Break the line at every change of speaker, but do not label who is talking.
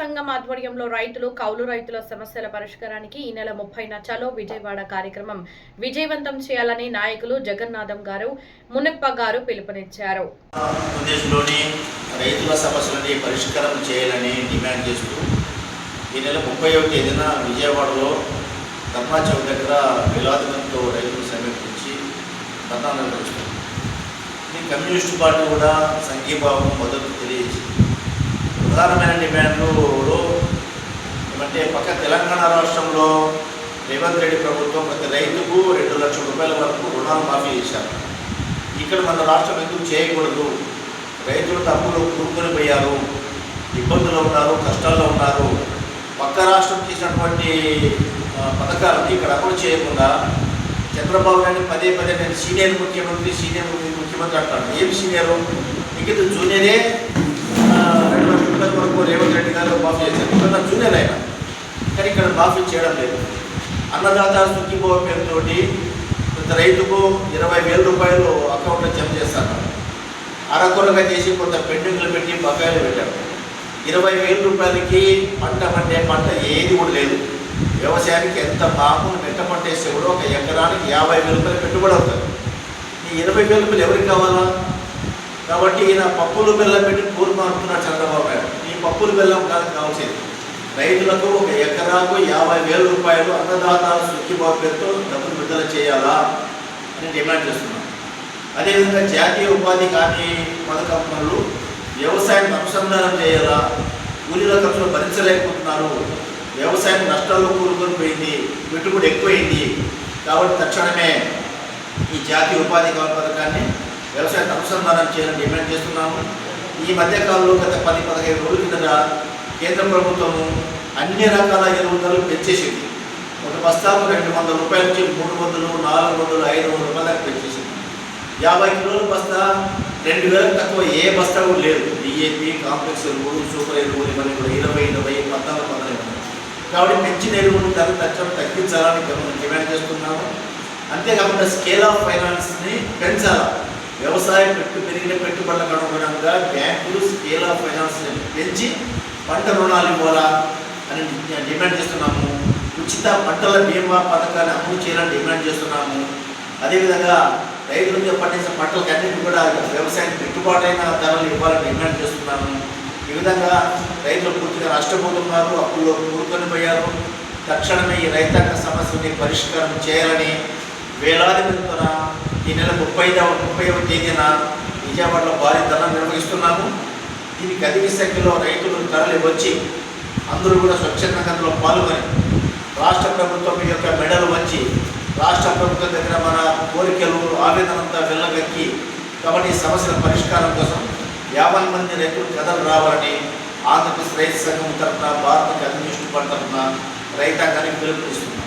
సంఘం ఆధ్వర్యంలో రైతులు, కౌలు రైతుల సమస్యల పరిష్కారానికి ఈ నెల 30న చలో విజయవాడ కార్యక్రమం విజయవంతం చేయాలని నాయకులు జగన్నాథం గారు, మునప్ప గారు పిలుపునిచ్చారు.
ఆంధ్రప్రదేశ్లోని రైతుల సమస్యలని పరిష్కారం చేయాలని డిమాండ్ చేస్తూ ఈ నెల 30వ తేదీన విజయవాడలో ధర్నా చౌక్ దగ్గర వేలాది మందితో రైతులు సమీకరించి ధర్నా నిర్వహిస్తారు. ఈ కమ్యూనిస్టు పార్టీ కూడా సంఘీభావం మద్దతు తెలియజేసింది. ప్రధానమైన డిమాండ్లలో ఏమంటే పక్క తెలంగాణ రాష్ట్రంలో రేవంత్ రెడ్డి ప్రభుత్వం ప్రతి రైతుకు 2 లక్షల రూపాయల వరకు రుణాలు మాఫీ చేశారు. ఇక్కడ మన రాష్ట్రం ఎందుకు చేయకూడదు? రైతులు తప్పులు కూరుకొని పోయారు, ఇబ్బందులు ఉన్నారు, కష్టాల్లో ఉన్నారు. పక్క రాష్ట్రం చేసినటువంటి పథకాలను ఇక్కడ అమలు చేయకుండా చంద్రబాబు నాయుడు పదే నేను సీనియర్ ముఖ్యమంత్రి అంటాడు. ఏం సీనియరు? మిగతా జూనియరే 2 లక్షల రూపాయల వరకు రేవంత్ రెడ్డి గారు మాఫీ చేశారు. ఇక్కడ జూనియర్ అయినా కానీ ఇక్కడ మాఫీ చేయడం లేదు. అన్నదాత సుఖీభవ పేరుతోటి కొంత రైతుకు 20,000 రూపాయలు అకౌంట్లో జమ చేస్తారు. అరకొరగా చేసి కొంత పెండింగ్లు పెట్టి బకాయిలు పెట్టారు. 20,000 రూపాయలకి పంట ఏది కూడా లేదు. వ్యవసాయానికి ఎంత మామూలు మెట్ట పంట వేస్తే కూడా ఒక ఎకరానికి 50,000 రూపాయలు పెట్టుబడి అవుతుంది. ఈ 20,000 రూపాయలు ఎవరికి కావాలా? కాబట్టి ఈయన పప్పులు బెల్లం పెట్టి కూరు మారుతున్నాడు చంద్రబాబు నాయుడు. ఈ పప్పులు బెల్లం కాదు కావాల్సింది. రైతులకు ఒక ఎకరాకు 50,000 రూపాయలు అన్నదాత సుఖీభావ పేరుతో డబ్బులు విడుదల చేయాలా అని డిమాండ్ చేస్తున్నాం. అదేవిధంగా జాతీయ ఉపాధి హామీ పథకం పనులు వ్యవసాయాన్ని అనుసంధానం చేయాలా? కూలీల ఖర్చులు భరించలేకపోతున్నారు. వ్యవసాయం నష్టాల్లో కూరుకొని పోయింది, పెట్టుబడి ఎక్కువైంది. కాబట్టి తక్షణమే ఈ జాతీయ ఉపాధి హామీ పథకాన్ని వ్యవసాయాన్ని అనుసంధానం చేయాలని డిమాండ్ చేస్తున్నాము. ఈ మధ్యకాలంలో గత 10-15 రోజుల కిందట కేంద్ర ప్రభుత్వము అన్ని రకాల ఎరువుల ధరలు పెంచేసింది. ఒక బస్తాకు 200 రూపాయల నుంచి 300, 400, 500 రూపాయల దాకా పెంచేసింది. 50 కిలోల బస్తా 2,000 తక్కువ ఏ బస్తా కూడా లేదు. డిఏపి, కాంప్లెక్స్ ఎరువులు, సూపర్ ఎరువులు ఇవన్నీ కూడా 20, 14 కాబట్టి పెంచిన ఎరువులు ధర తగ్గించాలని డిమాండ్ చేస్తున్నాము. అంతేకాకుండా స్కేల్ ఆఫ్ ఫైనాన్స్ని పెంచాలి. వ్యవసాయం పెరిగిన పెట్టుబడులకు అనుగుణంగా బ్యాంకులు స్కేల్ ఆఫ్ ఫైనాన్స్ పెంచి పంట రుణాలు ఇవ్వాలా అని డిమాండ్ చేస్తున్నాము. ఉచిత పంటల బీమా పథకాన్ని అమలు చేయాలని డిమాండ్ చేస్తున్నాము. అదేవిధంగా రైతులతో పండించిన పంటలకు అన్నింటి కూడా వ్యవసాయానికి గిట్టుబాటైన ధరలు ఇవ్వాలని డిమాండ్ చేస్తున్నాము. ఈ విధంగా రైతులు పూర్తిగా నష్టపోతున్నారు, అప్పుల్లో కూరుకొని పోయారు. తక్షణమే ఈ రైతాంగ సమస్యని పరిష్కారం చేయాలని వేలాది మందితో ఈ నెల 30వ తేదీన విజయవాడలో భారీ ధర్నా నిర్వహిస్తున్నాము. దీనికి అధిక సంఖ్యలో రైతులు తరలి వచ్చి అందరూ కూడా స్వచ్ఛందంగా అందులో పాల్గొని రాష్ట్ర ప్రభుత్వం యొక్క మెడలు వచ్చి రాష్ట్ర ప్రభుత్వం దగ్గర మన కోరికలు ఆవేదనంతా వెళ్ళగక్కి కాబట్టి ఈ సమస్యల పరిష్కారం కోసం 50 మంది రైతులు కథలు రావాలని ఆంధ్రప్రదేశ్ రైతు సంఘం తరఫున, భారత కమ్యూనిస్టు పార్టీ తరఫున రైతాంగానికి పిలుపునిస్తున్నాం.